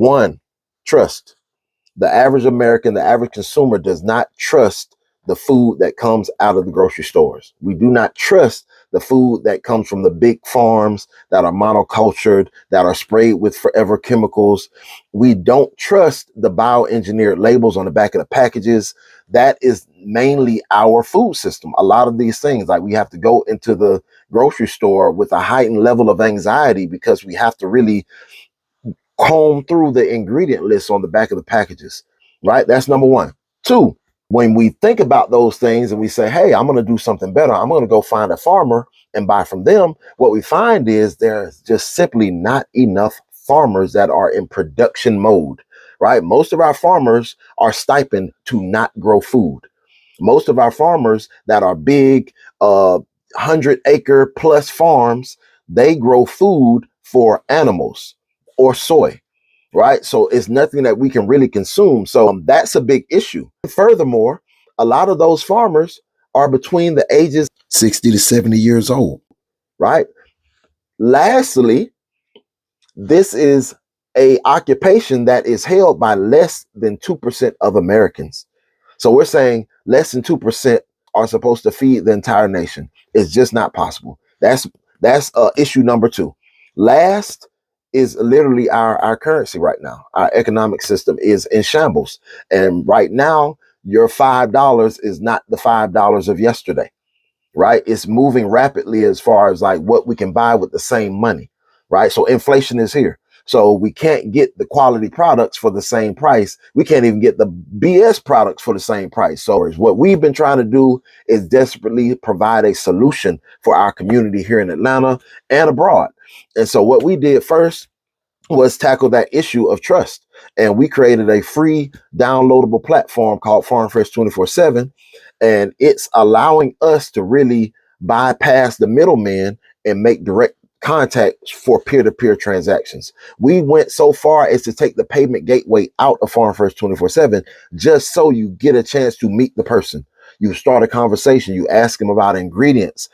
One, trust. The average American, the average consumer does not trust the food that comes out of the grocery stores. We do not trust the food that comes from the big farms that are monocultured, that are sprayed with forever chemicals. We don't trust the bioengineered labels on the back of the packages. That is mainly our food system. A lot of these things, like we have to go into the grocery store with a heightened level of anxiety because we have to really comb through the ingredient list on the back of the packages, right? That's number one. Two, when we think about those things and we say, hey, I'm going to do something better, I'm going to go find a farmer and buy from them, what we find is there's just simply not enough farmers that are in production mode, right? Most of our farmers are stipend to not grow food. Most of our farmers that are big, 100-acre plus farms, they grow food for animals or soy, right? So it's nothing that we can really consume. So that's a big issue. Furthermore, a lot of those farmers are between the ages 60 to 70 years old, right? Lastly, this is a occupation that is held by less than 2% of Americans. So we're saying less than 2% are supposed to feed the entire nation. It's just not possible. That's issue number two. Last is literally our currency right now. Our economic system is in shambles. And right now, your $5 is not the $5 of yesterday, right? It's moving rapidly as far as like what we can buy with the same money, right? So inflation is here. So we can't get the quality products for the same price. We can't even get the BS products for the same price. So what we've been trying to do is desperately provide a solution for our community here in Atlanta and abroad. And so what we did first was tackle that issue of trust. And we created a free downloadable platform called Farm Fresh 24/7. And it's allowing us to really bypass the middleman and make direct contact for peer-to-peer transactions. We went so far as to take the payment gateway out of Farm Fresh 24/7 just so you get a chance to meet the person. You start a conversation, you ask them about ingredients,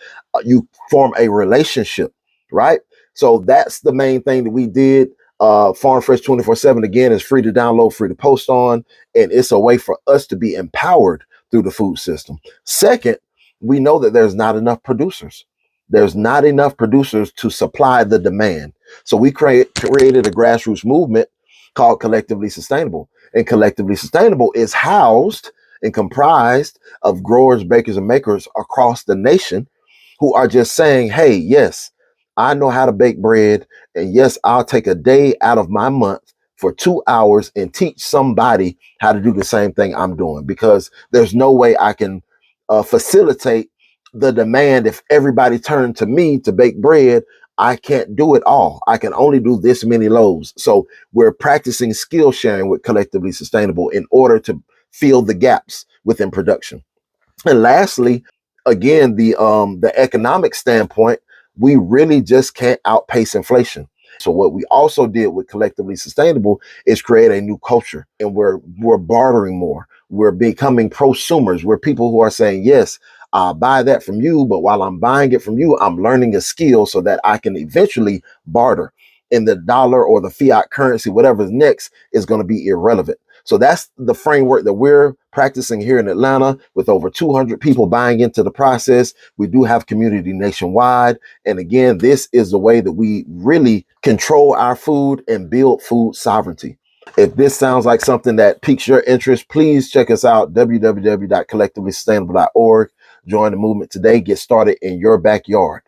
you form a relationship, right? So that's the main thing that we did. Farm Fresh 24/7 again is free to download, free to post on, and it's a way for us to be empowered through the food system. Second, we know that there's not enough producers. There's not enough producers to supply the demand. So we created a grassroots movement called Collectively Sustainable. And Collectively Sustainable is housed and comprised of growers, bakers, and makers across the nation who are just saying, hey, yes, I know how to bake bread. And yes, I'll take a day out of my month for 2 hours and teach somebody how to do the same thing I'm doing, because there's no way I can facilitate the demand. If everybody turned to me to bake bread, I can't do it all. I can only do this many loaves. So we're practicing skill sharing with Collectively Sustainable in order to fill the gaps within production. And lastly, again, the economic standpoint, we really just can't outpace inflation. So what we also did with Collectively Sustainable is create a new culture, and we're bartering more. We're becoming prosumers. We're people who are saying, yes, I'll buy that from you, but while I'm buying it from you, I'm learning a skill so that I can eventually barter. In the dollar or the fiat currency, whatever's next is going to be irrelevant. So that's the framework that we're practicing here in Atlanta with over 200 people buying into the process. We do have community nationwide. And again, this is the way that we really control our food and build food sovereignty. If this sounds like something that piques your interest, please check us out, www.collectivelysustainable.org. Join the movement today. Get started in your backyard.